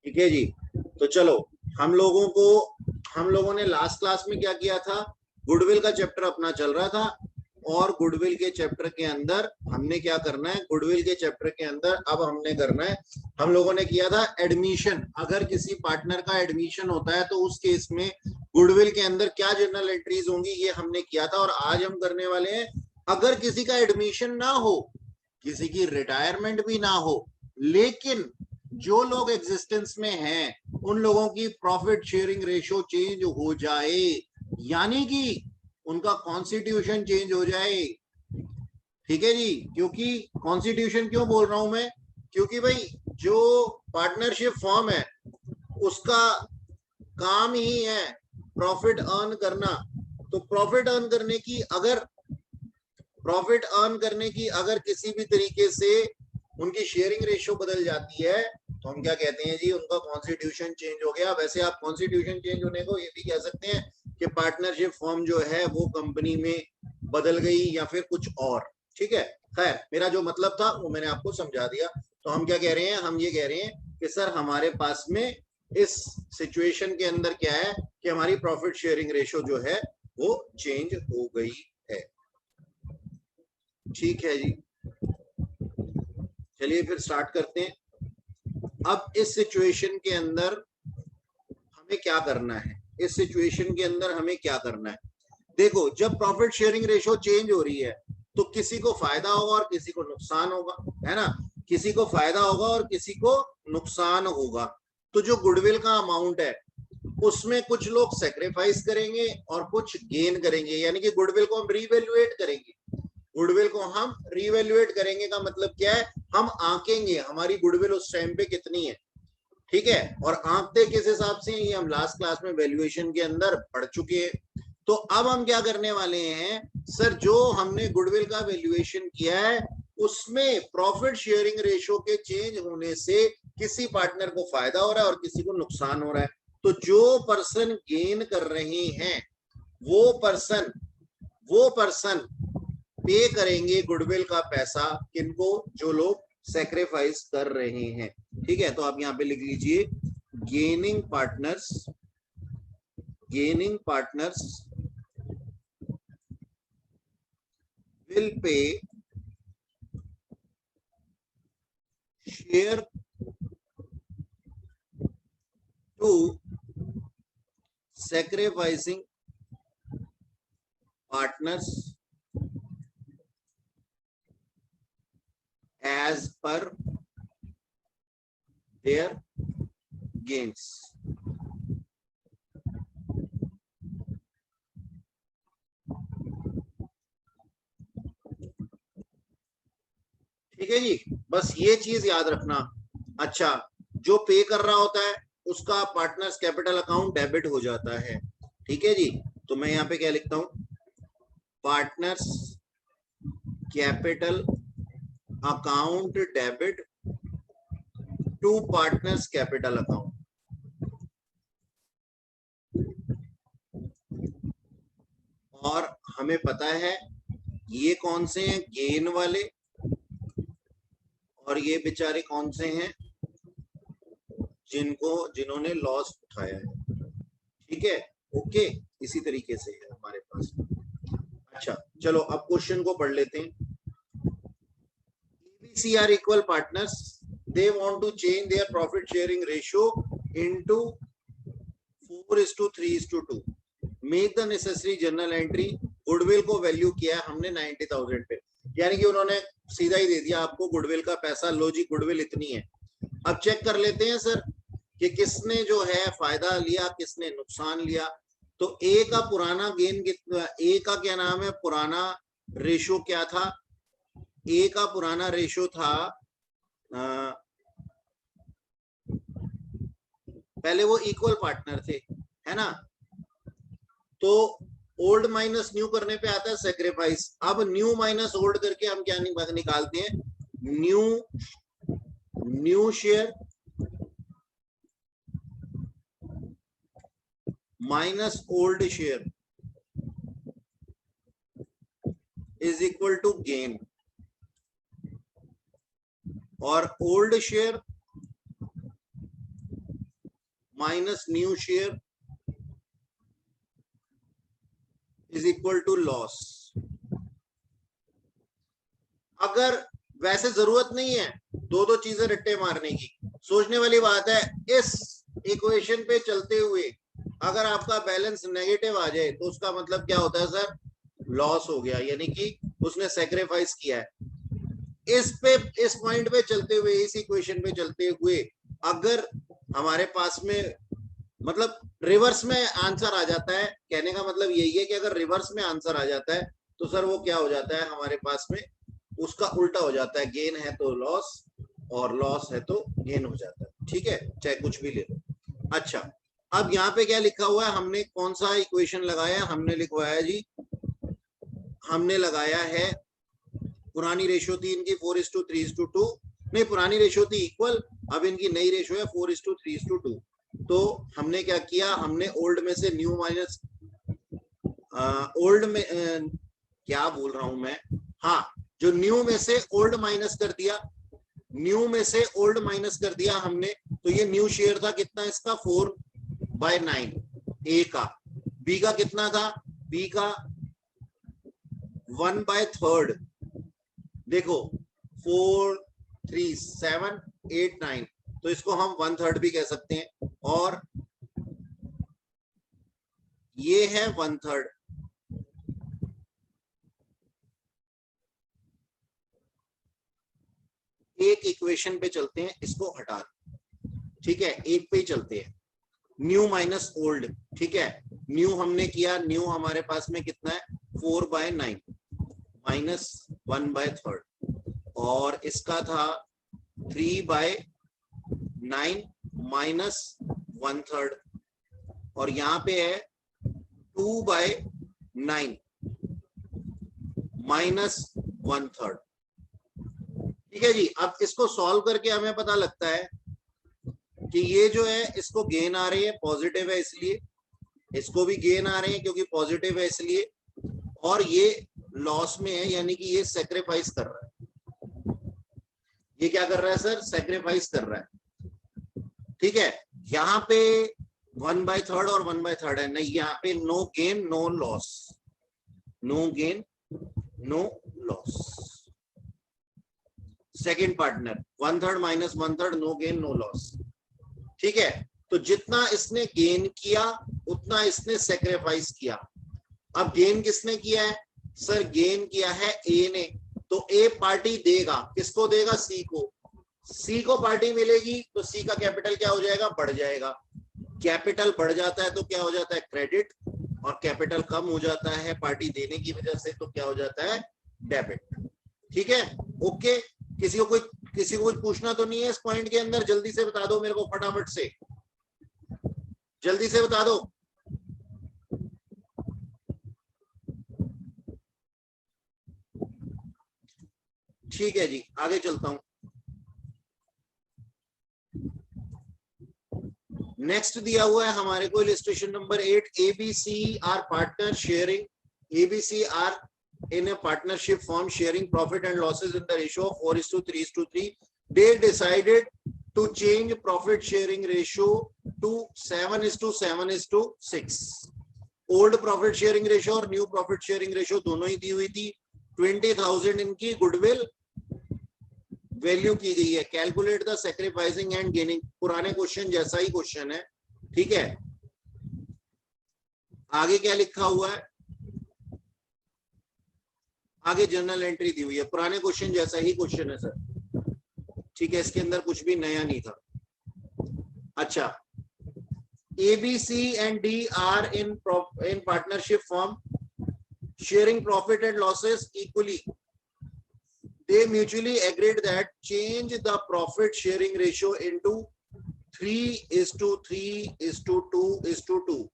ठीक है जी। तो चलो, हम लोगों ने लास्ट क्लास में क्या किया था, गुडविल का चैप्टर अपना चल रहा था, और गुडविल के चैप्टर के अंदर हमने क्या करना है, गुडविल के चैप्टर के अंदर अब हमने करना है, हम लोगों ने किया था एडमिशन। अगर किसी पार्टनर का एडमिशन होता है तो उस केस में गुडविल के अंदर क्या जर्नल एंट्रीज होंगी, ये हमने किया था। और आज हम करने वाले हैं, अगर किसी का एडमिशन ना हो, किसी की रिटायरमेंट भी ना हो, लेकिन जो लोग एग्जिस्टेंस में हैं उन लोगों की प्रॉफिट शेयरिंग रेशियो चेंज हो जाए, यानी कि उनका कॉन्स्टिट्यूशन चेंज हो जाए। ठीक है जी। क्योंकि कॉन्स्टिट्यूशन क्यों बोल रहा हूं मैं, क्योंकि भाई जो पार्टनरशिप फॉर्म है उसका काम ही है प्रॉफिट अर्न करना। तो प्रॉफिट अर्न करने की अगर किसी भी तरीके से उनकी शेयरिंग रेशियो बदल जाती है तो हम क्या कहते हैं जी, उनका कॉन्स्टिट्यूशन चेंज हो गया। वैसे आप कॉन्स्टिट्यूशन चेंज होने को ये भी कह सकते हैं कि पार्टनरशिप फॉर्म जो है वो कंपनी में बदल गई या फिर कुछ और। ठीक है, खैर मेरा जो मतलब था वो मैंने आपको समझा दिया। तो हम क्या कह रहे हैं, हम ये कह रहे हैं कि सर हमारे पास में इस सिचुएशन के अंदर क्या है कि हमारी प्रॉफिट शेयरिंग रेशियो जो है वो चेंज हो गई है। ठीक है जी, चलिए फिर स्टार्ट करते हैं। अब इस सिचुएशन के अंदर हमें क्या करना है, इस सिचुएशन के अंदर हमें क्या करना है। देखो, जब प्रॉफिट शेयरिंग रेशियो चेंज हो रही है तो किसी को फायदा होगा और किसी को नुकसान होगा, है ना। किसी को फायदा होगा और किसी को नुकसान होगा। तो जो गुडविल का अमाउंट है उसमें कुछ लोग सेक्रीफाइस करेंगे और कुछ गेन करेंगे, यानी कि गुडविल को हम रीवैल्यूएट करेंगे। गुडविल को हम रीवैल्यूएट करेंगे का मतलब क्या है, हम आंकेंगे हमारी गुडविल उस टाइम पे कितनी है। ठीक है, और आंकते किस हिसाब से, ये हम लास्ट क्लास में वैल्यूएशन के अंदर पढ़ चुके हैं। तो अब हम क्या करने वाले हैं, सर जो हमने गुडविल का वैल्यूएशन किया है उसमें प्रॉफिट शेयरिंग रेशियो के चेंज होने से किसी पार्टनर को फायदा हो रहा है और किसी को नुकसान हो रहा है। तो जो पर्सन गेन कर रहे हैं वो पर्सन पे करेंगे गुडविल का पैसा किनको, जो लोग सेक्रीफाइस कर रहे हैं। ठीक है, तो आप यहां पे लिख लीजिए, gaining partners will pay share to sacrificing partners as per their gains। ठीक है जी, बस ये चीज याद रखना। अच्छा, जो पे कर रहा होता है उसका पार्टनर्स कैपिटल अकाउंट डेबिट हो जाता है। ठीक है जी, तो मैं यहाँ पे क्या लिखता हूं, partners capital account debit to partners capital account. और हमें पता है ये कौन से हैं, गेन वाले, और ये बेचारे कौन से हैं, जिन्होंने लॉस उठाया है। ठीक है, ओके, इसी तरीके से है हमारे पास। अच्छा, चलो अब क्वेश्चन को पढ़ लेते हैं। ABC are equal partners. They want to change their profit sharing ratio into 4:3:2. Make the necessary journal entry. Goodwill को वैल्यू किया है हमने 90,000 पे, यानी कि उन्होंने सीधा ही दे दिया आपको गुडविल का पैसा, लो जी गुडविल इतनी है। अब चेक कर लेते हैं सर कि किसने जो है फायदा लिया, किसने नुकसान लिया। तो ए का पुराना गेन कितना, ए का क्या नाम है, पुराना रेशो क्या था, ए का पुराना रेशो था पहले वो इक्वल पार्टनर थे, है ना। तो ओल्ड माइनस न्यू करने पे आता है सेक्रीफाइस। अब न्यू माइनस ओल्ड करके हम क्या निकालते हैं, new share minus old share is equal to gain. और old share minus new share is equal to loss. अगर वैसे जरूरत नहीं है दो दो चीजें रट्टे मारने की, सोचने वाली बात है, इस इक्वेशन पे चलते हुए अगर आपका बैलेंस नेगेटिव आ जाए तो उसका मतलब क्या होता है सर, लॉस हो गया, यानी कि उसने सैक्रिफाइस किया है। इस पॉइंट पे चलते हुए, इस इक्वेशन पे चलते हुए अगर हमारे पास में मतलब रिवर्स में आंसर आ जाता है, कहने का मतलब यही है कि अगर रिवर्स में आंसर आ जाता है तो सर वो क्या हो जाता है हमारे पास में, उसका उल्टा हो जाता है, गेन है तो लॉस और लॉस है तो गेन हो जाता है। ठीक है, चाहे कुछ भी ले लो। अच्छा, अब यहाँ पे क्या लिखा हुआ है, हमने कौन सा इक्वेशन लगाया, हमने लिखवाया जी, हमने लगाया है पुरानी रेशियो थी इनकी 4:3:2, नहीं पुरानी रेशियो थी इक्वल, अब इनकी नई रेशियो है 4:3:2। तो हमने क्या किया, हमने ओल्ड में से न्यू माइनस ओल्ड में क्या बोल रहा हूं मैं, हाँ, जो न्यू में से ओल्ड माइनस कर दिया, न्यू में से ओल्ड माइनस कर दिया हमने, तो ये न्यू शेयर था कितना इसका 4/9 ए का, बी का कितना था, बी का 1/3, देखो 4 3 7 8 9, तो इसको हम 1/3 भी कह सकते हैं, और ये है 1/3। एक इक्वेशन पे चलते हैं, इसको हटा, ठीक है, एक पे ही चलते हैं, न्यू माइनस ओल्ड। ठीक है, न्यू हमने किया, न्यू हमारे पास में कितना है 4/9 माइनस 1/3, और इसका था 3/9 माइनस 1/3, और यहाँ पे है 2/9 माइनस 1/3। ठीक है जी, अब इसको सॉल्व करके हमें पता लगता है कि ये जो है इसको गेन आ रही है, पॉजिटिव है इसलिए, इसको भी गेन आ रहे हैं क्योंकि पॉजिटिव है इसलिए, और ये लॉस में है यानी कि ये सैक्रिफाइस कर रहा है। ये क्या कर रहा है सर, सैक्रिफाइस कर रहा है। ठीक है, यहाँ पे 1/3 और 1/3 है, नहीं यहाँ पे no gain no loss, no gain no loss. Second partner 1/3 minus 1/3, no gain no loss. ठीक है, तो जितना इसने गेन किया उतना इसने सैक्रिफाइस किया। अब गेन किसने किया है सर, गेन किया है ए ने, तो ए पार्टी देगा, किसको देगा, सी को, सी को पार्टी मिलेगी, तो सी का कैपिटल क्या हो जाएगा, बढ़ जाएगा। कैपिटल बढ़ जाता है तो क्या हो जाता है, क्रेडिट, और कैपिटल कम हो जाता है पार्टी देने की वजह से तो क्या हो जाता है, डेबिट। ठीक है, ओके, किसी को कुछ पूछना तो नहीं है इस पॉइंट के अंदर, जल्दी से बता दो मेरे को, फटाफट से जल्दी से बता दो। ठीक है जी, आगे चलता हूं। नेक्स्ट दिया हुआ है हमारे को illustration number 8, ABC are partner sharing, ABC are in a partnership firm sharing profit and losses in the ratio of 4:3:3. They decided to change profit sharing ratio to 7:7:6. Old profit sharing ratio और new profit sharing ratio दोनों ही दी हुई थी। 20,000 इनकी goodwill value की गई है। Calculate the sacrificing and gaining, पुराने question जैसा ही क्वेश्चन है। ठीक है, आगे क्या लिखा हुआ है, आगे जर्नल एंट्री दी हुई है, पुराने क्वेश्चन जैसा ही क्वेश्चन है सर। ठीक है, इसके अंदर कुछ भी नया नहीं था। अच्छा, ABC and D are in partnership firm sharing profit and losses equally. They mutually agreed that change the profit sharing ratio into 3:3:2:2.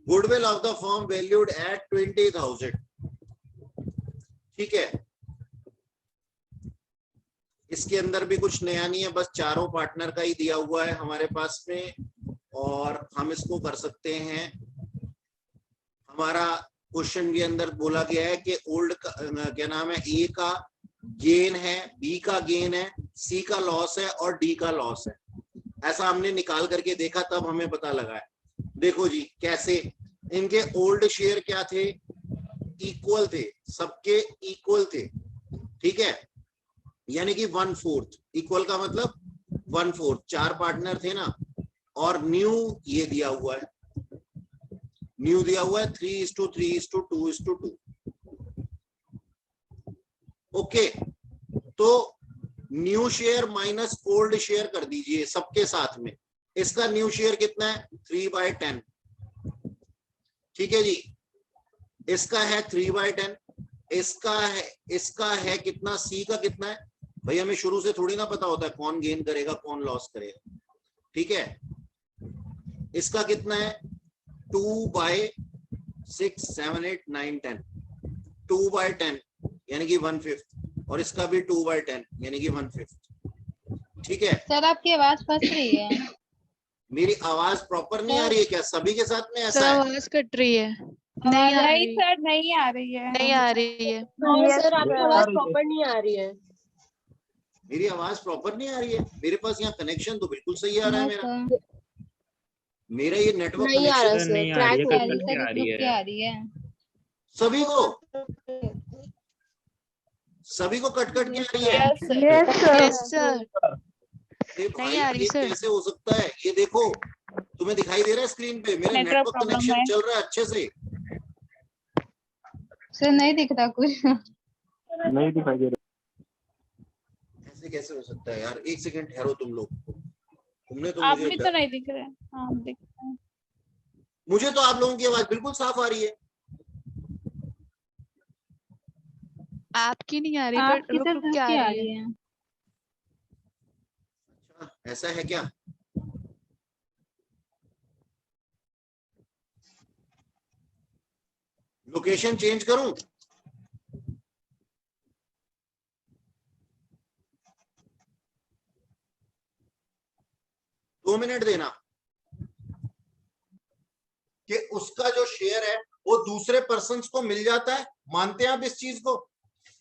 Goodwill of the firm valued at 20,000. ठीक है, इसके अंदर भी कुछ नया नहीं है, बस चारों पार्टनर का ही दिया हुआ है हमारे पास में, और हम इसको कर सकते हैं। हमारा क्वेश्चन के अंदर बोला गया है कि ओल्ड का क्या नाम है, ए का गेन है, बी का गेन है, सी का लॉस है और डी का लॉस है। ऐसा हमने निकाल करके देखा, तब हमें पता लगा है। देखो जी कैसे, इनके ओल्ड शेयर क्या थे, इक्वल थे, सबके इक्वल थे, ठीक है, यानी कि 1/4। इक्वल का मतलब 1/4, 4 पार्टनर थे ना, और न्यू ये दिया हुआ है, न्यू दिया हुआ है 3:3:2:2। ओके, तो new share minus old share कर दीजिए सबके साथ में। इसका न्यू शेयर कितना है, 3/10, ठीक है जी। इसका है 3/10, इसका है कितना, सी का कितना है भाई, हमें शुरू से थोड़ी ना पता होता है कौन गेन करेगा कौन लॉस करेगा, ठीक है। इसका कितना है 2/6, 7, 8, 9, 10, 2/10 यानी कि 1/5, और इसका भी 2/10 यानी कि 1/5, ठीक है। सर आपकी आवाज फंस रही है। मेरी आवाज प्रॉपर नहीं आ रही है क्या, सभी के साथ में ऐसा सर है? आवाज कट रही है, नहीं आ रही, सर नहीं आ रही है, नहीं आ रही है। सर आपकी आवाज प्रॉपर नहीं आ रही है। मेरी आवाज प्रॉपर नहीं आ रही है? मेरे पास यहाँ कनेक्शन तो बिल्कुल सही आ रहा है। मेरा ये नेटवर्क नहीं आ रहा कनेक्शन सर, क्रैक हो रही है। आ रही है सभी को कट कट के आ रही है। यस सर, अरे नहीं भाई आ रही ये सर। कैसे हो सकता है? ये देखो, तुम्हें दिखाई दे रहा है स्क्रीन पे, मेरा नेटवर्क कनेक्शन चल रहा है अच्छे से। सर नहीं दिख रहा कुछ, नहीं दिखाई दे रहा। ऐसे कैसे हो सकता है यार, एक सेकंड ठहरो तुम लोग, तुमने तो आप मुझे भी तो नहीं दिख रहे। हाँ दिख रहे हैं। मुझे तो आप लोगों की आवाज बिल्कुल साफ आ रही है। आपकी नहीं आ रही, पर आपकी रुक तो रुक के आ रही है। अच्छा ऐसा है क्या? लोकेशन चेंज करूं? दो मिनट देना, कि उसका जो शेयर है वो दूसरे पर्सन को मिल जाता है। मानते हैं आप इस चीज को?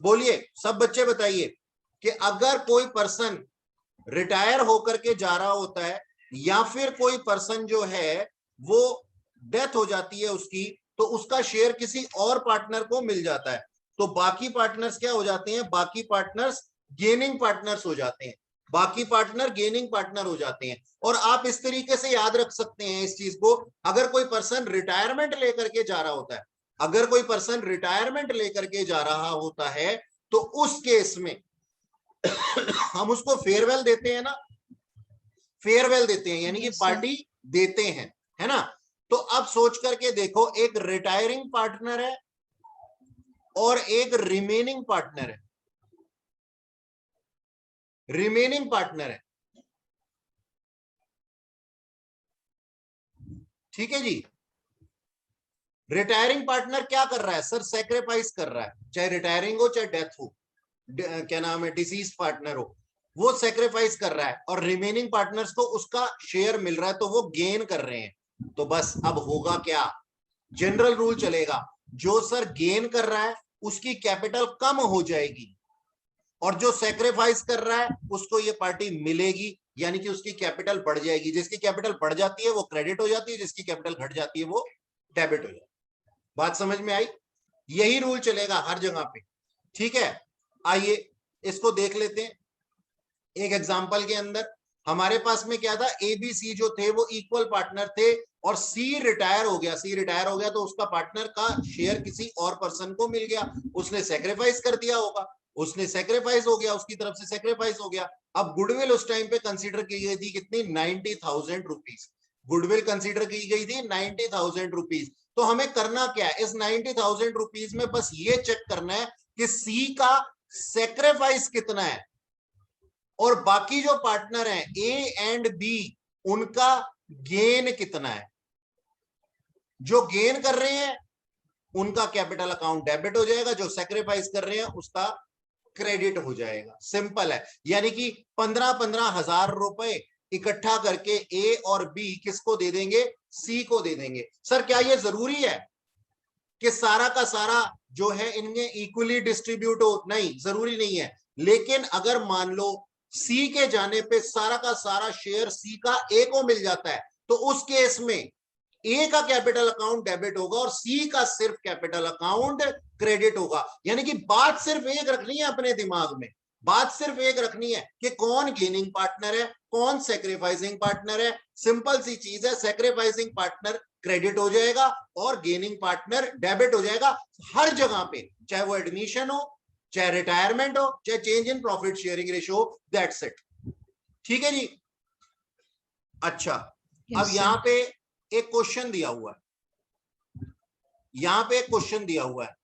बोलिए सब बच्चे, बताइए कि अगर कोई पर्सन रिटायर होकर के जा रहा होता है, या फिर कोई पर्सन जो है वो डेथ हो जाती है उसकी, तो उसका शेयर किसी और पार्टनर को मिल जाता है, तो बाकी पार्टनर्स क्या हो जाते हैं, बाकी पार्टनर्स गेनिंग पार्टनर्स हो जाते हैं, बाकी पार्टनर गेनिंग पार्टनर हो जाते हैं। और आप इस तरीके से याद रख सकते हैं इस चीज को, अगर कोई पर्सन रिटायरमेंट लेकर के जा रहा होता है, अगर कोई पर्सन रिटायरमेंट लेकर के जा रहा होता है, तो उस केस में हम उसको फेयरवेल देते हैं ना, फेयरवेल देते हैं यानी कि पार्टी देते हैं, है ना। तो अब सोच करके देखो, एक रिटायरिंग पार्टनर है और एक रिमेनिंग पार्टनर है, रिमेनिंग पार्टनर है, ठीक है जी। रिटायरिंग पार्टनर क्या कर रहा है सर, सेक्रीफाइस कर रहा है, चाहे रिटायरिंग हो चाहे डेथ हो, क्या नाम है, डिसीज पार्टनर हो, वो सेक्रीफाइस कर रहा है, और रिमेनिंग पार्टनर्स को उसका शेयर मिल रहा है, तो वो गेन कर रहे हैं। तो बस अब होगा क्या, जनरल रूल चलेगा, जो सर गेन कर रहा है उसकी कैपिटल कम हो जाएगी, और जो सेक्रीफाइस कर रहा है उसको ये पार्टी मिलेगी, यानी कि उसकी कैपिटल बढ़ जाएगी। जिसकी कैपिटल बढ़ जाती है वो क्रेडिट हो जाती है, जिसकी कैपिटल घट जाती है वो डेबिट हो जाती है। बात समझ में आई? यही रूल चलेगा हर जगह पे, ठीक है। आइए इसको देख लेते हैं एक एग्जांपल के अंदर। हमारे पास में क्या था, ए बी सी जो थे वो इक्वल पार्टनर थे, और सी रिटायर हो गया, सी रिटायर हो गया तो उसका पार्टनर का शेयर किसी और पर्सन को मिल गया, उसने सेक्रीफाइस कर दिया होगा, उसने सेक्रीफाइस हो गया, उसकी तरफ से सेक्रीफाइस हो गया। अब गुडविल उस टाइम पे कंसीडर की गई थी कितनी, 90,000 रुपीज गुडविल कंसीडर की गई थी 90,000 रुपीज। तो हमें करना क्या है, इस 90,000 रुपीज में बस ये चेक करना है कि सी का सेक्रीफाइस कितना है, और बाकी जो पार्टनर हैं ए एंड बी उनका गेन कितना है। जो गेन कर रहे हैं उनका कैपिटल अकाउंट डेबिट हो जाएगा, जो सेक्रीफाइस कर रहे हैं उसका क्रेडिट हो जाएगा। सिंपल है, यानी कि 15-15 हजार रुपए इकट्ठा करके ए और बी किसको दे देंगे, सी को दे देंगे। सर क्या ये जरूरी है कि सारा का सारा जो है इनमें इक्वली डिस्ट्रीब्यूट हो? नहीं, जरूरी नहीं है, लेकिन अगर मान लो सी के जाने पे सारा का सारा शेयर सी का ए को मिल जाता है, तो उस केस में ए का कैपिटल अकाउंट डेबिट होगा और सी का सिर्फ कैपिटल अकाउंट क्रेडिट होगा। यानी कि बात सिर्फ एक रखनी है अपने दिमाग में, बात सिर्फ एक रखनी है कि कौन गेनिंग पार्टनर है, कौन सैक्रिफाइसिंग पार्टनर है। सिंपल सी चीज है, सैक्रिफाइसिंग पार्टनर क्रेडिट हो जाएगा और गेनिंग पार्टनर डेबिट हो जाएगा हर जगह पे, चाहे वो एडमिशन हो, चाहे रिटायरमेंट हो, चाहे change in profit sharing ratio हो, दैट्स इट। ठीक है जी। अच्छा, अब यहां पे एक क्वेश्चन दिया हुआ है, यहां पे एक क्वेश्चन दिया हुआ है,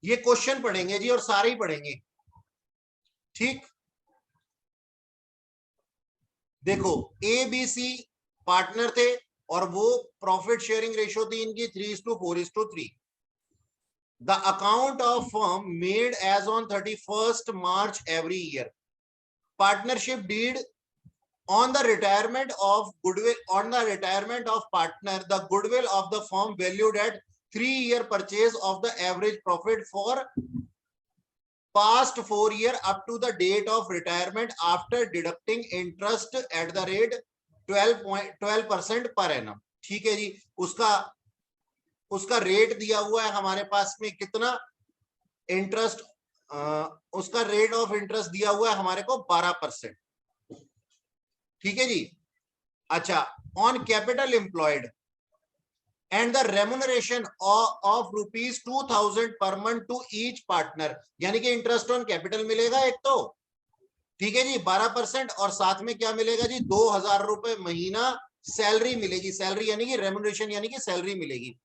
ये क्वेश्चन पढ़ेंगे जी और सारे ही पढ़ेंगे। ठीक, देखो ए बी सी पार्टनर थे और वो प्रॉफिट शेयरिंग रेशियो थी इनकी 3:4:3। The account of firm made as on 31st March every year. Partnership deed on the retirement of goodwill, on the retirement of partner, the goodwill of the firm valued at 3-year purchase of the average profit for past 4 year up to the date of retirement after deducting interest at the rate 12% per annum. ठीक है जी, उसका rate दिया हुआ है हमारे पास में, कितना interest, उसका रेट ऑफ इंटरेस्ट दिया हुआ है हमारे को 12%। ठीक है जी। अच्छा, on capital employed and the remuneration of ₹2,000 per month to each partner, यानी कि इंटरेस्ट ऑन कैपिटल मिलेगा एक तो, ठीक है जी 12%, और साथ में क्या मिलेगा जी 2,000 रुपए महीना सैलरी मिलेगी। सैलरी यानी कि रेम्युनरेशन यानी कि सैलरी मिलेगी।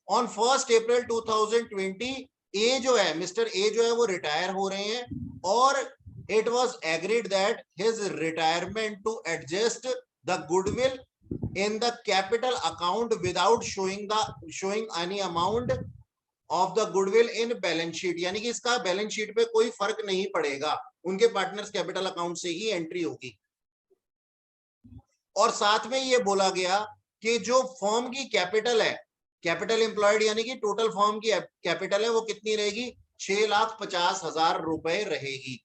ऑन 1 April 2020 ए जो है, मिस्टर ए जो है वो रिटायर हो रहे हैं और it was agreed that his retirement to adjust the goodwill in the capital account without showing any amount of the goodwill in balance sheet, यानी कि इसका बैलेंस शीट पे कोई फर्क नहीं पड़ेगा, उनके पार्टनर्स कैपिटल अकाउंट से ही एंट्री होगी। और साथ में ये बोला गया कि जो फर्म की कैपिटल है, कैपिटल एम्प्लॉयड यानी कि टोटल फर्म की कैपिटल है, वो कितनी रहेगी 6,50,000 रुपए रहेगी।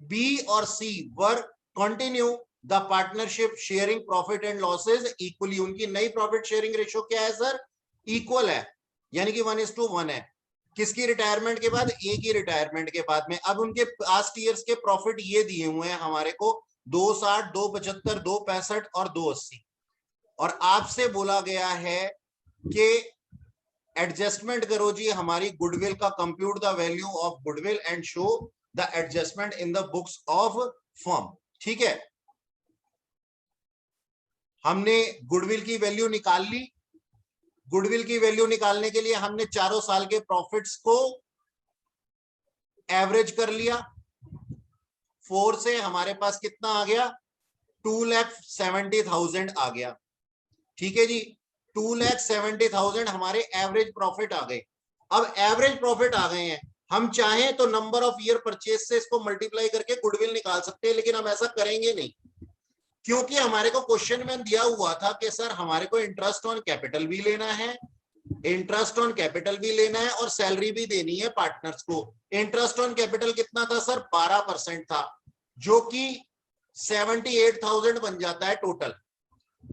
बी और C were continue the partnership sharing profit and losses equally. उनकी नई प्रॉफिट शेयरिंग रेशियो क्या है सर, इक्वल है, यानी कि 1:1 है। किसकी रिटायरमेंट के बाद, ए की रिटायरमेंट के बाद में। अब उनके पास्ट ईयर्स के प्रॉफिट ये दिए हुए हैं हमारे को 2,60, 2,75, 2,65 और 2,80। और आपसे बोला गया है कि एडजस्टमेंट करो जी हमारी गुडविल का, compute the value of goodwill and show the adjustment in the books of firm. ठीक है, हमने गुडविल की वैल्यू निकाल ली। गुडविल की वैल्यू निकालने के लिए हमने चारों साल के प्रॉफिट्स को एवरेज कर लिया। 4 से हमारे पास कितना आ गया, 2,70,000 आ गया। ठीक है जी, 2,70,000 हमारे एवरेज प्रॉफिट आ गए। अब एवरेज प्रॉफिट आ गए हैं, हम चाहें तो नंबर ऑफ ईयर परचेज से इसको मल्टीप्लाई करके गुडविल निकाल सकते हैं, लेकिन हम ऐसा करेंगे नहीं, क्योंकि हमारे को क्वेश्चन में दिया हुआ था कि सर हमारे को इंटरेस्ट ऑन कैपिटल भी लेना है, इंटरेस्ट ऑन कैपिटल भी लेना है और सैलरी भी देनी है पार्टनर्स को। इंटरेस्ट ऑन कैपिटल कितना था सर, 12% था, जो कि 78,000 बन जाता है टोटल।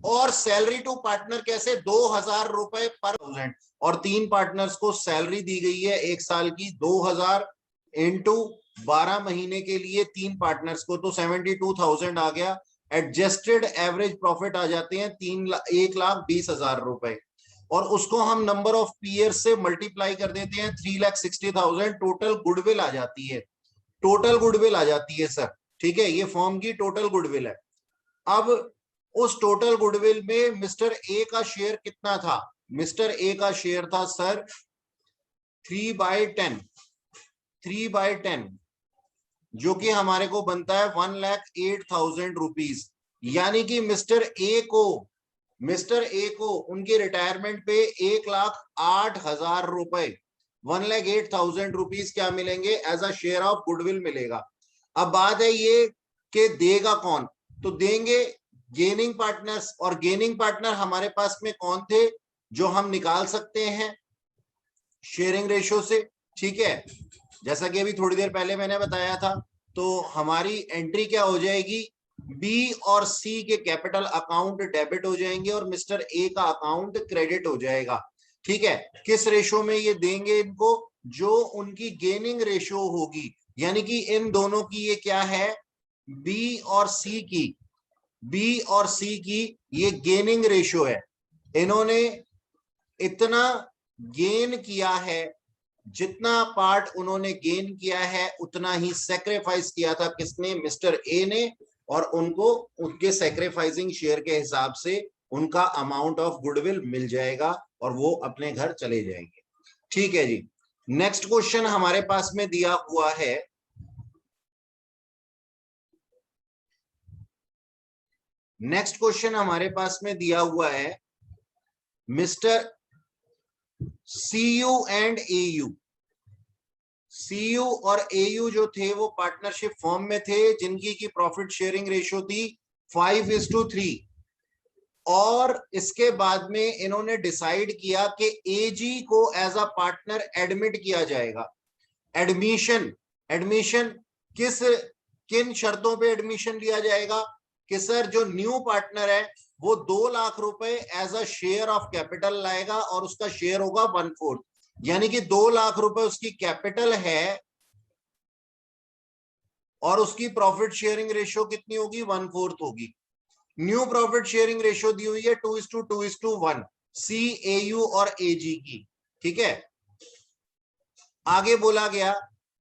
और सैलरी टू पार्टनर कैसे, 2,000 रुपए पर थाउजेंड, और 3 पार्टनर्स को सैलरी दी गई है 1 साल की 2,000 इंटू 12 महीने के लिए 3 पार्टनर्स को, तो 72,000 आ गया। एडजस्टेड एवरेज प्रॉफिट आ जाते हैं 1,20,000 रुपए, और उसको हम नंबर ऑफ पीयर्स से मल्टीप्लाई कर देते हैं 3,60,000। टोटल गुडविल आ जाती है, टोटल गुडविल आ जाती है सर। ठीक है, ये फर्म की टोटल गुडविल है। अब उस टोटल गुडविल में मिस्टर ए का शेयर कितना था, मिस्टर ए का शेयर था सर 3/10, 3/10, जो कि हमारे को बनता है 1,08,000 रुपीज। यानी कि मिस्टर ए को उनके रिटायरमेंट पे 1,08,000 रुपए, 1,08,000 रुपीज क्या मिलेंगे, as a share of goodwill मिलेगा। अब बात है ये कि देगा कौन, तो देंगे गेनिंग पार्टनर्स, और गेनिंग पार्टनर हमारे पास में कौन थे जो हम निकाल सकते हैं शेयरिंग रेशियो से। ठीक है, जैसा कि अभी थोड़ी देर पहले मैंने बताया था तो हमारी एंट्री क्या हो जाएगी, बी और सी के कैपिटल अकाउंट डेबिट हो जाएंगे और मिस्टर ए का अकाउंट क्रेडिट हो जाएगा। ठीक है, किस रेशो में ये देंगे इनको, जो उनकी गेनिंग रेशो होगी, यानी कि इन दोनों की ये क्या है, बी और सी की, बी और सी की ये गेनिंग रेशो है। इन्होंने इतना गेन किया है, जितना पार्ट उन्होंने गेन किया है उतना ही सैक्रिफाइस किया था किसने, मिस्टर ए ने, और उनको उनके सैक्रिफाइसिंग शेयर के हिसाब से उनका अमाउंट ऑफ गुडविल मिल जाएगा और वो अपने घर चले जाएंगे। ठीक है जी, नेक्स्ट क्वेश्चन हमारे पास में दिया हुआ है, नेक्स्ट क्वेश्चन हमारे पास में दिया हुआ है, mister CU and AU. CU और एयू जो थे वो पार्टनरशिप फॉर्म में थे, जिनकी की प्रॉफिट शेयरिंग रेशियो थी 5:3, और इसके बाद में इन्होंने डिसाइड किया कि एजी को एज अ पार्टनर एडमिट किया जाएगा। एडमिशन, एडमिशन किन शर्तों पे एडमिशन लिया जाएगा कि सर जो न्यू पार्टनर है वो 2 लाख रुपए as a share of capital लाएगा और उसका शेयर होगा 1/4, यानी कि 2 लाख रुपए उसकी कैपिटल है और उसकी प्रॉफिट शेयरिंग रेशियो कितनी होगी, 1/4 होगी। न्यू प्रॉफिट शेयरिंग रेशियो दी हुई है 2:2:1, सी, एयू और एजी की। ठीक है, आगे बोला गया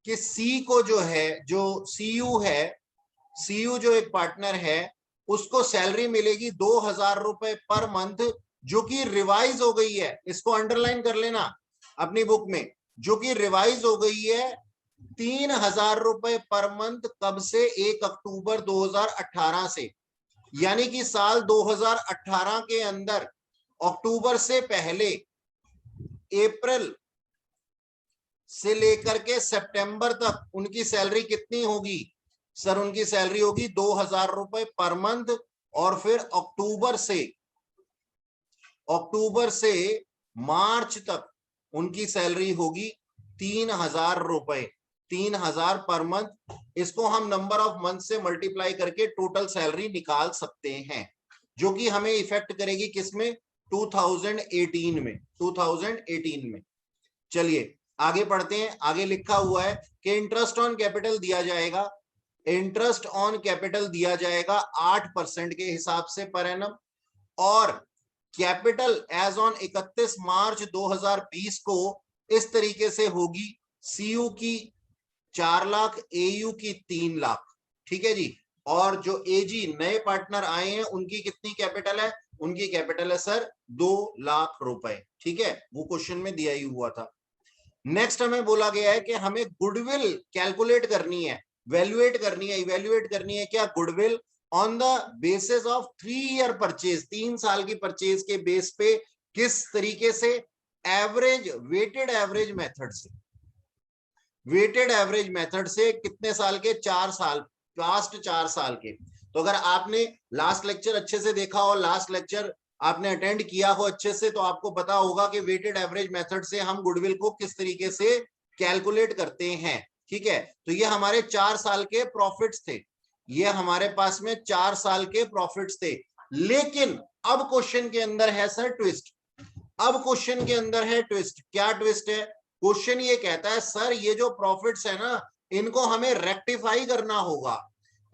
कि सी को जो है, जो सीयू है, सीयू जो एक पार्टनर है, उसको सैलरी मिलेगी 2,000 रुपए पर मंथ, जो कि रिवाइज हो गई है। इसको अंडरलाइन कर लेना अपनी बुक में, जो कि रिवाइज हो गई है 3,000 रुपए पर मंथ। कब से, 1 अक्टूबर 2018 से, यानी कि साल 2018 के अंदर अक्टूबर से पहले अप्रैल से लेकर के सितंबर तक उनकी सैलरी कितनी होगी सर, उनकी सैलरी होगी 2,000 रुपए पर मंथ, और फिर अक्टूबर से मार्च तक उनकी सैलरी होगी 3,000 रुपए, 3,000 पर मंथ। इसको हम नंबर ऑफ मंथ से मल्टीप्लाई करके टोटल सैलरी निकाल सकते हैं, जो कि हमें इफेक्ट करेगी किसमें, 2018 में, 2018 में। चलिए आगे पढ़ते हैं। आगे लिखा हुआ है कि इंटरेस्ट ऑन कैपिटल दिया जाएगा, इंटरेस्ट ऑन कैपिटल दिया जाएगा 8% के हिसाब से पर एनम, और कैपिटल एज ऑन 31 मार्च 2020 को इस तरीके से होगी, सीयू की 4 लाख, एयू की 3 लाख। ठीक है जी, और जो एजी नए पार्टनर आए हैं उनकी कितनी कैपिटल है, उनकी कैपिटल है सर 2 लाख रुपए। ठीक है, वो क्वेश्चन में दिया ही हुआ था। नेक्स्ट हमें बोला गया है कि हमें गुडविल कैलकुलेट करनी है, वैल्यूएट करनी है, इवैल्यूएट करनी है क्या, goodwill on the basis of 3 year purchase, 3 साल की परचेज के बेस पे, किस तरीके से, एवरेज, वेटेड एवरेज मेथड से, वेटेड एवरेज मेथड से, कितने साल के, 4 साल, लास्ट 4 साल के। तो अगर आपने लास्ट लेक्चर अच्छे से देखा हो, लास्ट लेक्चर आपने अटेंड किया हो अच्छे से, तो आपको पता होगा कि वेटेड एवरेज मेथड से हम गुडविल को किस तरीके से कैलकुलेट करते हैं। ठीक है, तो ये हमारे 4 साल के प्रॉफिट्स थे, ये हमारे पास में 4 साल के प्रॉफिट्स थे। लेकिन अब क्वेश्चन के अंदर है सर ट्विस्ट, अब क्वेश्चन के अंदर है ट्विस्ट। क्या ट्विस्ट है, क्वेश्चन ये कहता है सर ये जो प्रॉफिट्स है ना, इनको हमें रेक्टिफाई करना होगा,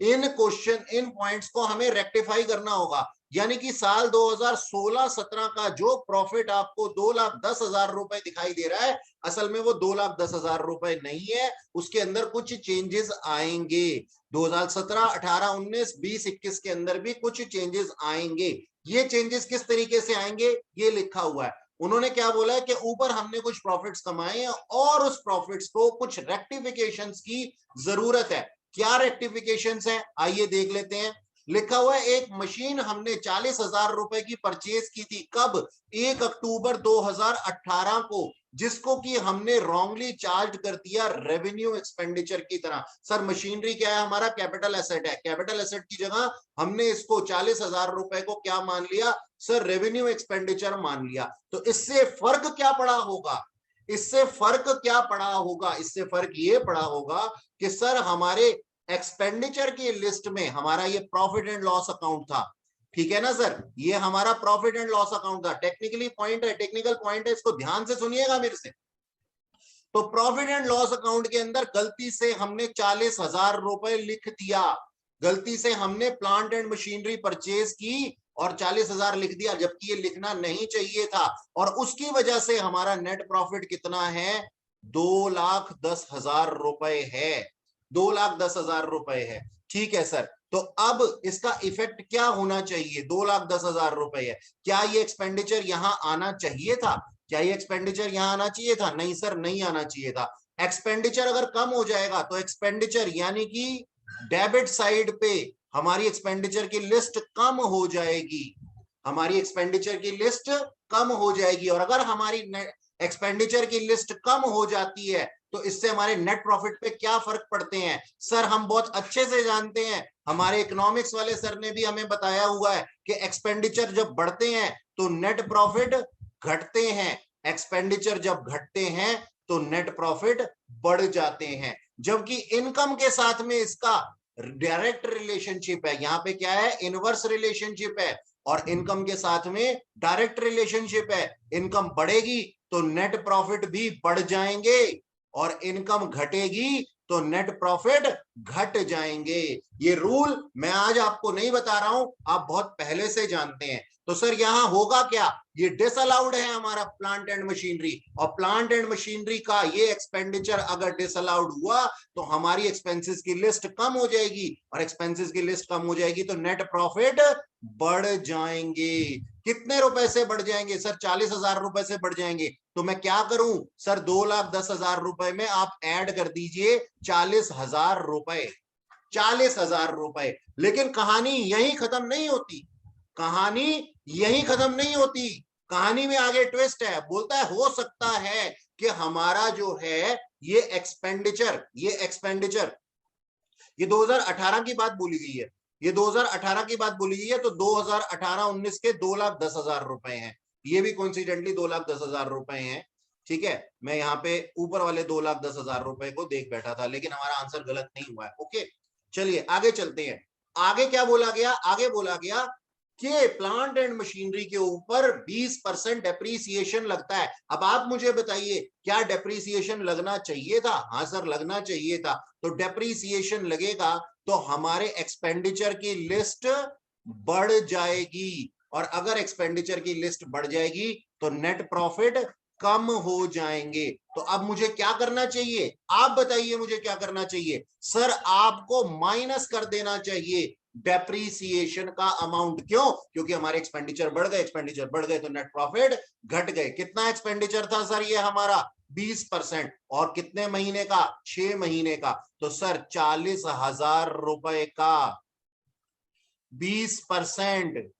इन पॉइंट्स को हमें रेक्टिफाई करना होगा। यानी कि साल 2016-17 का जो प्रॉफिट आपको 2,10,000 रुपए दिखाई दे रहा है, असल में वो 2,10,000 रुपए नहीं है, उसके अंदर कुछ चेंजेस आएंगे। 2017, 18, 19, 20, 21 के अंदर भी कुछ चेंजेस आएंगे। ये चेंजेस किस तरीके से आएंगे, ये लिखा हुआ है। उन्होंने क्या बोला है कि ऊपर हमने कुछ प्रॉफिट्स कमाए हैं और उस प्रॉफिट्स को कुछ रेक्टिफिकेशंस की जरूरत है। क्या रेक्टिफिकेशंस हैं, आइए देख लेते हैं। लिखा हुआ है एक मशीन हमने 40,000 रुपए की परचेज की थी, कब, 1 अक्टूबर 2018 को, जिसको कि हमने रॉन्गली चार्ज कर दिया रेवेन्यू एक्सपेंडिचर की तरह। सर मशीनरी क्या है, हमारा कैपिटल एसेट है, कैपिटल एसेट की जगह हमने इसको 40,000 रुपए को क्या मान लिया सर, रेवेन्यू एक्सपेंडिचर मान लिया। तो इससे फर्क क्या पड़ा होगा, इससे फर्क क्या पड़ा होगा, इससे फर्क ये पड़ा होगा कि सर हमारे एक्सपेंडिचर की लिस्ट में हमारा ये प्रॉफिट एंड लॉस अकाउंट था, ठीक है ना सर, ये हमारा प्रॉफिट एंड लॉस अकाउंट था। टेक्निकली पॉइंट है, टेक्निकल पॉइंट है, इसको ध्यान से सुनिएगा मेरे से। तो प्रॉफिट एंड लॉस अकाउंट के अंदर गलती से हमने 40,000 रुपए लिख दिया, गलती से हमने प्लांट एंड मशीनरी परचेज की और 40,000 लिख दिया, जबकि ये लिखना नहीं चाहिए था, और उसकी वजह से हमारा नेट प्रॉफिट कितना है, 2,10,000 रुपए है, 2,10,000 रुपए है। ठीक है सर, तो अब इसका इफेक्ट क्या होना चाहिए, 2,10,000 रुपए है, क्या ये एक्सपेंडिचर यहां आना चाहिए था, क्या ये एक्सपेंडिचर यहां आना चाहिए था, नहीं सर नहीं आना चाहिए था। एक्सपेंडिचर अगर कम हो जाएगा तो एक्सपेंडिचर यानी कि डेबिट साइड पे हमारी एक्सपेंडिचर की लिस्ट कम हो जाएगी, हमारी एक्सपेंडिचर की लिस्ट कम हो जाएगी, और अगर हमारी एक्सपेंडिचर की लिस्ट कम हो जाती है तो इससे हमारे नेट प्रॉफिट पे क्या फर्क पड़ते हैं सर, हम बहुत अच्छे से जानते हैं, हमारे इकोनॉमिक्स वाले सर ने भी हमें बताया हुआ है कि एक्सपेंडिचर जब बढ़ते हैं तो नेट प्रॉफिट घटते हैं, एक्सपेंडिचर जब घटते हैं तो नेट प्रॉफिट बढ़ जाते हैं, जबकि इनकम के साथ में इसका डायरेक्ट रिलेशनशिप है, यहाँ पे क्या है, इनवर्स रिलेशनशिप है, और इनकम के साथ में डायरेक्ट रिलेशनशिप है। इनकम बढ़ेगी तो नेट प्रॉफिट भी बढ़ जाएंगे, और इनकम घटेगी तो नेट प्रॉफिट घट जाएंगे। ये रूल मैं आज आपको नहीं बता रहा हूं, आप बहुत पहले से जानते हैं। तो सर यहां होगा क्या, ये डिसअलाउड है हमारा प्लांट एंड मशीनरी, और प्लांट एंड मशीनरी का ये एक्सपेंडिचर अगर डिसअलाउड हुआ तो हमारी एक्सपेंसेस की लिस्ट कम हो जाएगी, और एक्सपेंसेस की लिस्ट कम हो जाएगी तो नेट प्रॉफिट बढ़ जाएंगे। कितने रुपए से बढ़ जाएंगे सर, 40,000 रुपए से बढ़ जाएंगे। तो मैं क्या करूं सर, 2,10,000 रुपए में आप ऐड कर दीजिए 40,000 रुपए, 40,000 रुपए। लेकिन कहानी यही खत्म नहीं होती, कहानी यही खत्म नहीं होती, कहानी में आगे ट्विस्ट है। बोलता है हो सकता है कि हमारा जो है ये एक्सपेंडिचर, ये 2018 की बात बोली गई है, ये 2018 की बात बोली गई है, तो 2018-19 के 2,10,000 रुपए हैं, ये भी कोइंसिडेंटली 2,10,000 रुपए हैं। ठीक है, मैं यहाँ पे ऊपर वाले 2,10,000 रुपए को देख बैठा था, लेकिन हमारा आंसर गलत नहीं हुआ है। ओके चलिए आगे चलते हैं। आगे क्या बोला गया, आगे बोला गया कि प्लांट एंड मशीनरी के ऊपर 20% डेप्रीसिएशन लगता है। अब आप मुझे बताइए क्या डेप्रीसिएशन लगना चाहिए था, हाँ सर लगना चाहिए था। तो डेप्रीसिएशन लगेगा तो हमारे एक्सपेंडिचर की लिस्ट बढ़ जाएगी, और अगर एक्सपेंडिचर की लिस्ट बढ़ जाएगी तो नेट प्रॉफिट कम हो जाएंगे। तो अब मुझे क्या करना चाहिए, आप बताइए मुझे क्या करना चाहिए सर, आपको माइनस कर देना चाहिए डेप्रीसिएशन का अमाउंट। क्यों, क्योंकि हमारे एक्सपेंडिचर बढ़ गए तो नेट प्रॉफिट घट गए। कितना एक्सपेंडिचर था सर ये हमारा, 20%, और कितने महीने का, 6 महीने का। तो सर 40,000 रुपए का 20%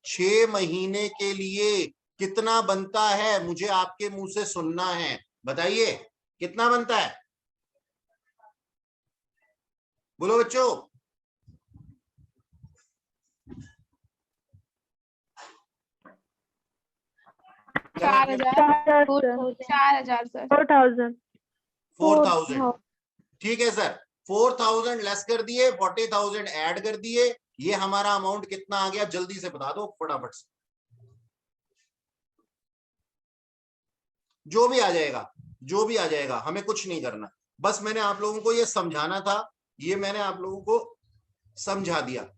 6 महीने के लिए कितना बनता है, मुझे आपके मुंह से सुनना है, बताइए कितना बनता है, बोलो बच्चों। 4,000 सर, 4,000। 4,000 ठीक है सर, 4,000 लेस कर दिए, 40,000 ऐड कर दिए, ये हमारा अमाउंट कितना आ गया, जल्दी से बता दो फटाफट से। जो भी आ जाएगा, जो भी आ जाएगा, हमें कुछ नहीं करना, बस मैंने आप लोगों को ये समझाना था, ये मैंने आप लोगों को समझा दिया,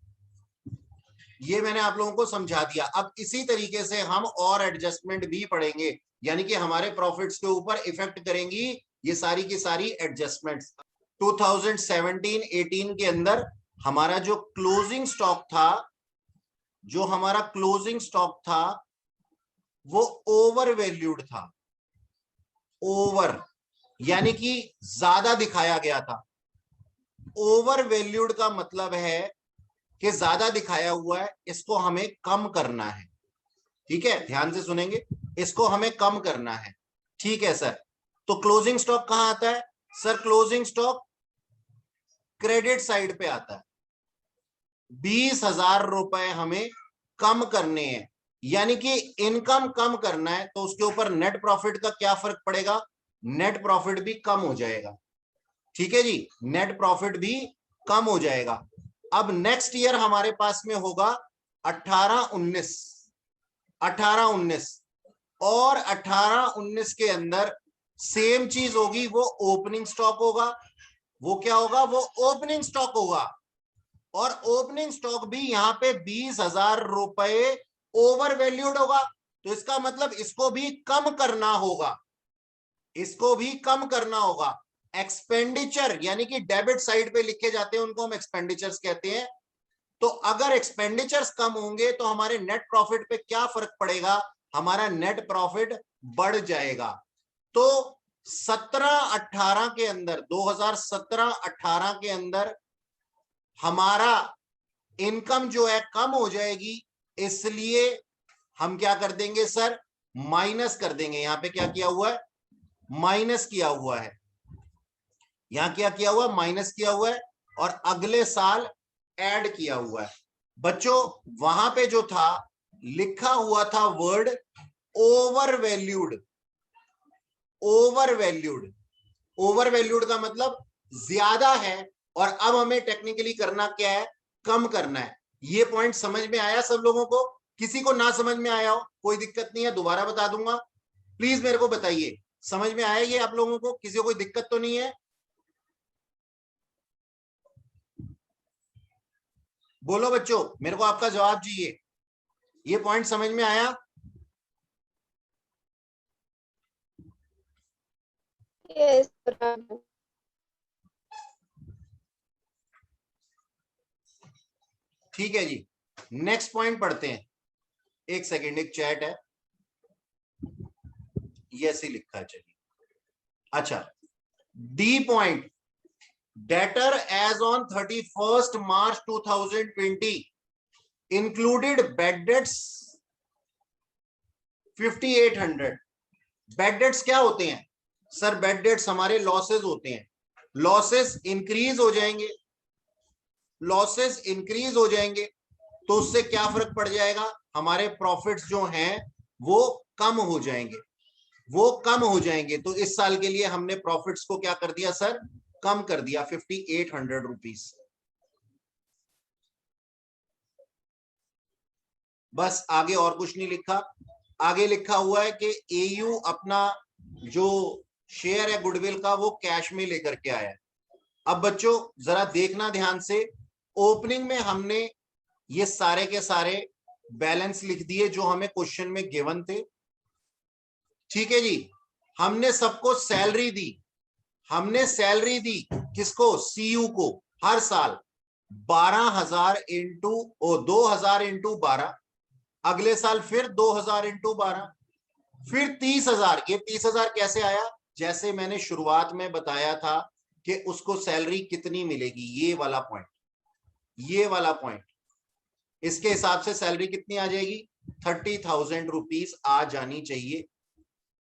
ये मैंने आप लोगों को समझा दिया। अब इसी तरीके से हम और एडजस्टमेंट भी पढ़ेंगे, यानी कि हमारे प्रॉफिट्स के ऊपर इफेक्ट करेंगी ये सारी की सारी एडजस्टमेंट्स। 2017-18 के अंदर हमारा जो क्लोजिंग स्टॉक था, जो हमारा क्लोजिंग स्टॉक था वो ओवर वैल्यूड था, ओवर यानी कि ज्यादा दिखाया गया था। ओवर वैल्यूड का मतलब है कि ज्यादा दिखाया हुआ है, इसको हमें कम करना है। ठीक है, ध्यान से सुनेंगे, इसको हमें कम करना है। ठीक है सर, तो क्लोजिंग स्टॉक कहां आता है sir, closing stock credit side पे आता है। 20,000 रुपए हमें कम करने हैं, यानी कि इनकम कम करना है, तो उसके ऊपर नेट प्रॉफिट का क्या फर्क पड़ेगा, नेट प्रॉफिट भी कम हो जाएगा। ठीक है जी, नेट प्रॉफिट भी कम हो जाएगा। अब नेक्स्ट ईयर हमारे पास में होगा 18-19 और 18-19 के अंदर सेम चीज होगी, वो ओपनिंग स्टॉक होगा। वो क्या होगा? वो ओपनिंग स्टॉक होगा। और ओपनिंग स्टॉक भी यहां पे 20,000 रुपए ओवर वैल्यूड होगा। तो इसका मतलब इसको भी कम करना होगा, इसको भी कम करना होगा। एक्सपेंडिचर यानी कि डेबिट साइड पे लिखे जाते हैं, उनको हम एक्सपेंडिचर्स कहते हैं। तो अगर एक्सपेंडिचर्स कम होंगे तो हमारे नेट प्रॉफिट पे क्या फर्क पड़ेगा? हमारा नेट प्रॉफिट बढ़ जाएगा। तो 17-18 के अंदर, 2017-18 के अंदर हमारा इनकम जो है कम हो जाएगी, इसलिए हम क्या कर देंगे सर? माइनस कर देंगे। यहां पे क्या किया हुआ है? माइनस किया हुआ है। यहां क्या किया हुआ? माइनस किया हुआ है। और अगले साल ऐड किया हुआ है। बच्चों वहां पे जो था लिखा हुआ था word over valued. Over valued, over valued का मतलब ज्यादा है, और अब हमें टेक्निकली करना क्या है? कम करना है। ये पॉइंट समझ में आया सब लोगों को? किसी को ना समझ में आया हो कोई दिक्कत नहीं है, दोबारा बता दूंगा। प्लीज मेरे को बताइए, समझ में आया ये आप लोगों को? किसी को कोई दिक्कत तो नहीं है? बोलो बच्चों, मेरे को आपका जवाब चाहिए। ये पॉइंट समझ में आया? यस। ठीक है जी, नेक्स्ट पॉइंट पढ़ते हैं। एक सेकेंड, एक चैट है, ये ऐसे लिखा है, चलिए। अच्छा, D point, debtor as on 31 March 2020 included bad debts 5800। Bad debts क्या होते हैं सर? बेड डेट्स हमारे लॉसेस होते हैं। लॉसेस इंक्रीज हो जाएंगे, लॉसेस इंक्रीज हो जाएंगे तो उससे क्या फर्क पड़ जाएगा? हमारे प्रॉफिट्स जो हैं वो कम हो जाएंगे, वो कम हो जाएंगे। तो इस साल के लिए हमने प्रॉफिट्स को क्या कर दिया सर? कम कर दिया, 5800 रुपीज। बस, आगे और कुछ नहीं लिखा। आगे लिखा हुआ है कि एयू अपना जो शेयर है गुडविल का वो कैश में लेकर के आया है। अब बच्चों जरा देखना ध्यान से, ओपनिंग में हमने ये सारे के सारे बैलेंस लिख दिए जो हमें क्वेश्चन में गिवन थे। ठीक है जी, हमने सबको सैलरी दी, हमने सैलरी दी किसको? सीयू को, हर साल 12,000 इंटू 2,000 इंटू 12, अगले साल फिर 2,000 इंटू 12, फिर 30,000। ये 30,000 कैसे आया? जैसे मैंने शुरुआत में बताया था कि उसको सैलरी कितनी मिलेगी, ये वाला पॉइंट, ये वाला पॉइंट, इसके हिसाब से सैलरी कितनी आ जाएगी? 30,000 रुपीज आ जानी चाहिए।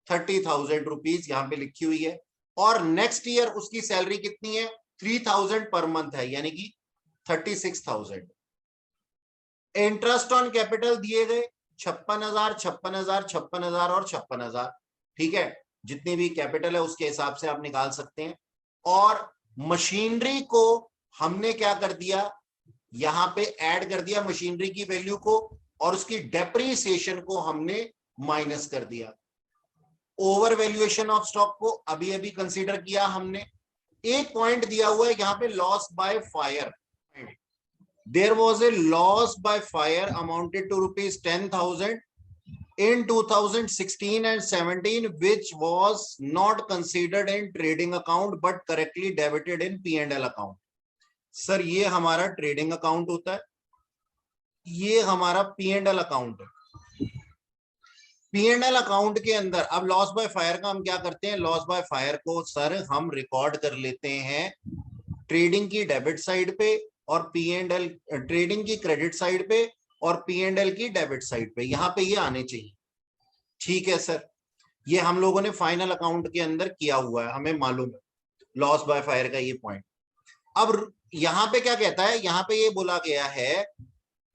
30,000 रुपीज यहां पे लिखी हुई है। और नेक्स्ट ईयर उसकी सैलरी कितनी है? 3,000 पर मंथ है, यानी कि 36,000। इंटरेस्ट ऑन कैपिटल दिए गए 56,000, 56,000, 56,000 और 56,000। ठीक है, जितनी भी कैपिटल है उसके हिसाब से आप निकाल सकते हैं। और मशीनरी को हमने क्या कर दिया? यहां पे ऐड कर दिया मशीनरी की वैल्यू को, और उसकी डेप्रीसिएशन को हमने माइनस कर दिया। ओवर वैल्यूएशन ऑफ स्टॉक को अभी अभी कंसीडर किया हमने। एक पॉइंट दिया हुआ है यहां पे, loss by fire. There was a loss by fire amounted to rupees 10,000 in 2016 and 17 which was not considered in trading account but correctly debited in P&L account। Sir ये हमारा ट्रेडिंग अकाउंट होता है, ये हमारा P&L अकाउंट है। P&L account के अंदर अब लॉस बाय फायर का हम क्या करते हैं? लॉस बाय फायर को सर हम रिकॉर्ड कर लेते हैं ट्रेडिंग की डेबिट साइड पे, और P&L ट्रेडिंग की क्रेडिट साइड पे, और P&L की डेबिट साइड पे। यहां पे ये आने चाहिए। ठीक है सर, ये हम लोगों ने फाइनल अकाउंट के अंदर किया हुआ है, हमें मालूम है लॉस बाय फायर का ये पॉइंट। अब यहां पे क्या कहता है? यहां पे ये बोला गया है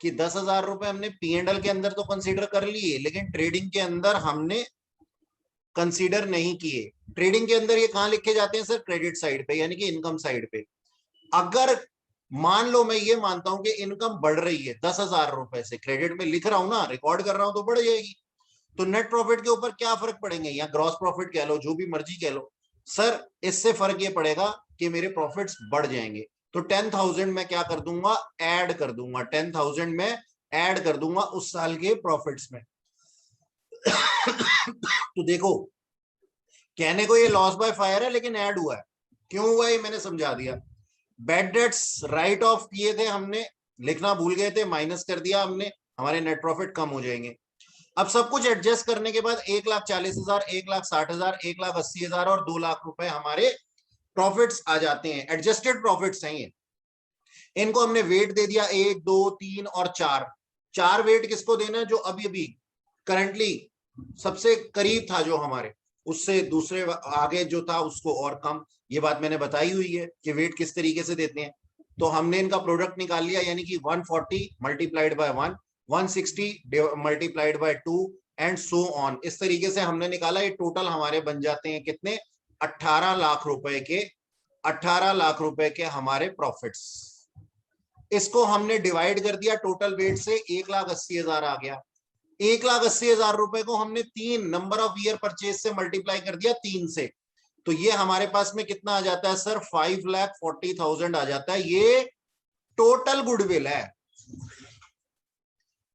कि 10,000 रुपए हमने P&L के अंदर तो कंसीडर कर लिए, लेकिन ट्रेडिंग के अंदर हमने कंसीडर नहीं किए। ट्रेडिंग के अंदर ये कहां लिखे जाते हैं सर? क्रेडिट साइड पे, यानी कि इनकम साइड पे। अगर मान लो मैं ये मानता हूं कि इनकम बढ़ रही है 10,000 रुपए से, क्रेडिट में लिख रहा हूं ना, रिकॉर्ड कर रहा हूं, तो बढ़ जाएगी। तो नेट प्रॉफिट के ऊपर क्या फर्क पड़ेंगे, या ग्रॉस प्रॉफिट कह लो, जो भी मर्जी कह लो सर, इससे फर्क ये पड़ेगा कि मेरे प्रॉफिट्स बढ़ जाएंगे। तो 10,000 मैं क्या कर दूंगा, ऐड कर दूंगा, 10,000 में ऐड कर दूंगा उस साल के प्रॉफिट्स में। तो देखो, कहने को ये लॉस बाय फायर है, लेकिन ऐड हुआ है। क्यों हुआ है ये मैंने समझा दिया। बैड डेट्स राइट ऑफ किए थे हमने, लिखना भूल गए थे, माइनस कर दिया हमने, हमारे नेट प्रॉफिट कम हो जाएंगे। अब सब कुछ एडजस्ट करने के बाद 1,40,000, 1,60,000, 1,80,000 और 2 लाख रुपए हमारे प्रॉफिट्स आ जाते हैं। एडजस्टेड प्रॉफिट्स हैं ये। इनको हमने वेट दे दिया 1, 2, 3 और 4। 4 वेट किसको देना है, जो अभी अभी करंटली सबसे करीब था, जो हमारे उससे दूसरे आगे जो था उसको और कम। ये बात मैंने बताई हुई है कि वेट किस तरीके से देते हैं। तो हमने इनका प्रोडक्ट निकाल लिया, यानी कि 140 multiplied by 1, 160 multiplied by 2 and so on. इस तरीके से हमने निकाला। ये टोटल हमारे बन जाते हैं कितने, 18 लाख रुपए के, 18 लाख रुपए के हमारे प्रॉफिट्स। इसको हमने डिवाइड कर दिया टोटल वेट से, 1,80,000 आ गया। 1,80,000 रुपए को हमने 3 नंबर ऑफ ईयर परचेज से मल्टीप्लाई कर दिया 3 से। तो ये हमारे पास में कितना आ जाता है सर, 5,40,000 आ जाता है। ये टोटल गुडविल है,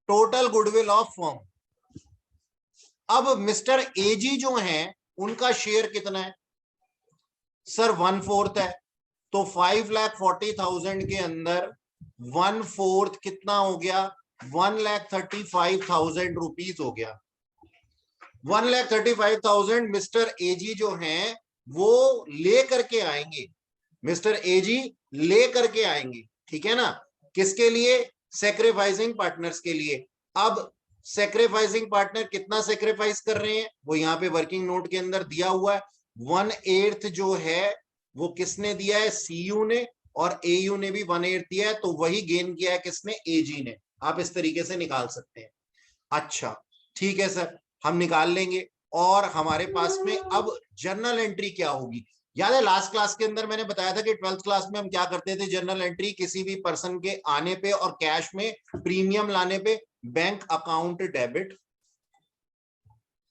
टोटल गुडविल ऑफ फर्म। अब मिस्टर एजी जो हैं उनका शेयर कितना है सर, 1/4 है। तो 5,40,000 के अंदर 1/4 कितना हो गया, 1,35,000 रुपीज हो गया। 1,35,000 मिस्टर एजी जो हैं वो ले करके आएंगे, मिस्टर एजी ले करके आएंगे, ठीक है ना। किसके लिए, सेक्रीफाइसिंग पार्टनर्स के लिए। अब सेक्रीफाइसिंग पार्टनर कितना सेक्रीफाइस कर रहे हैं, वो यहाँ पे वर्किंग नोट के अंदर दिया हुआ है। 1/8 जो है वो किसने दिया है, सीयू ने, और एयू ने भी 1/8 दिया है। तो वही गेन किया है किसने, एजी ने। आप इस तरीके से निकाल सकते हैं। अच्छा ठीक है सर, हम निकाल लेंगे। और हमारे पास में अब जर्नल एंट्री क्या होगी। याद है लास्ट क्लास के अंदर मैंने बताया था कि 12th क्लास में हम क्या करते थे, जर्नल एंट्री किसी भी पर्सन के आने पे और कैश में प्रीमियम लाने पे, bank account debit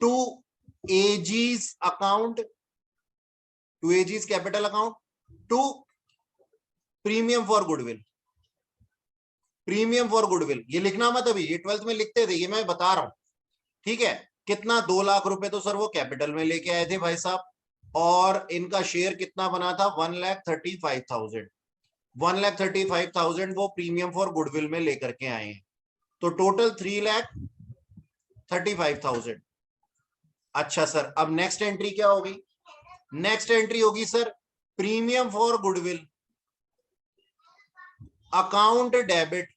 to AG's account, to AG's capital account, to premium for goodwill, premium for goodwill. ये लिखना मत अभी, ये 12th में लिखते थे, ये मैं बता रहा हूं, ठीक है। कितना, 2 लाख रुपए तो सर वो कैपिटल में लेके आए थे भाई साहब, और इनका शेयर कितना बना था, 1,35,000। 1,35,000 वो प्रीमियम फॉर गुडविल में लेकर के आए हैं। तो टोटल 3,35,000। अच्छा सर, अब नेक्स्ट एंट्री क्या होगी, नेक्स्ट एंट्री होगी sir premium for goodwill account debit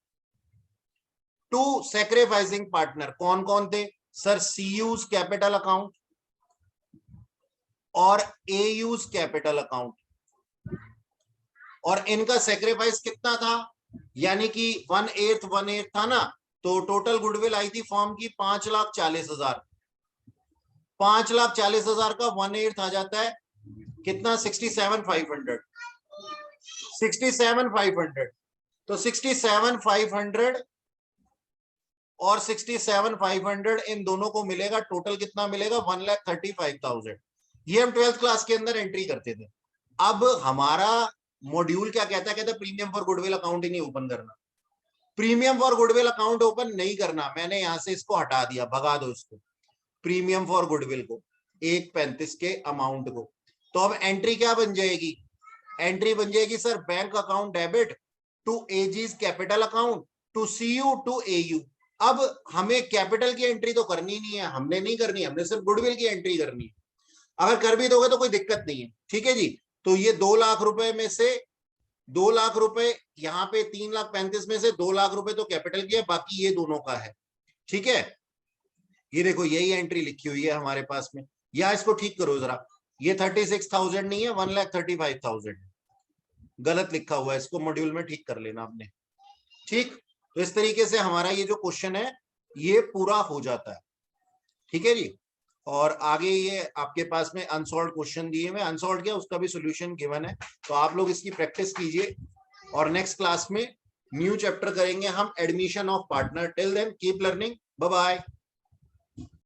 to sacrificing partner. कौन कौन थे सर, सीयूज कैपिटल अकाउंट और एयूज कैपिटल अकाउंट। और इनका सेक्रीफाइस कितना था, यानी कि 1/8 था ना। तो टोटल गुडविल आई थी फॉर्म की 5,40,000। 5,40,000 का 1/8 आ जाता है कितना, 67,500। 67,500। तो 67,500 और 67,500 इन दोनों को मिलेगा, टोटल कितना मिलेगा, 1,35,000। ये हम 12th क्लास के अंदर एंट्री करते थे। अब हमारा मॉड्यूल क्या कहता है, कहता है प्रीमियम फॉर गुडविल अकाउंट ही नहीं ओपन करना। Premium for goodwill account open नहीं करना, मैंने यहां से इसको हटा दिया, भगा दो इसको, प्रीमियम फॉर गुडविल को, 1,35 के अमाउंट को। तो अब एंट्री क्या बन जाएगी, एंट्री बन जाएगी sir bank account debit to AG's capital account to CU to AU. अब हमें कैपिटल की एंट्री तो करनी नहीं है, हमने नहीं करनी, हमने सिर्फ गुडविल की एंट्री करनी है। अगर कर भी दोगे तो कोई दिक्कत नहीं है, ठीक है जी। तो ये 2 लाख रुपए में से 2 लाख रुपए, यहाँ पे 3,35,000 में से 2 लाख रुपए तो कैपिटल की है, बाकी ये दोनों का है, ठीक है। ये देखो यही एंट्री लिखी हुई है हमारे पास में। या इसको ठीक करो जरा, ये 36,000 नहीं है, 1,35,000 गलत लिखा हुआ है, इसको मॉड्यूल में ठीक कर लेना आपने, ठीक। तो इस तरीके से हमारा ये जो क्वेश्चन है ये पूरा हो जाता है, ठीक है जी। और आगे ये आपके पास में अनसॉल्व क्वेश्चन दिए हुए, अनसॉल्व क्या उसका भी सोल्यूशन गिवन है, तो आप लोग इसकी प्रैक्टिस कीजिए और नेक्स्ट क्लास में न्यू चैप्टर करेंगे हम, admission of partner. Till then keep learning, bye bye.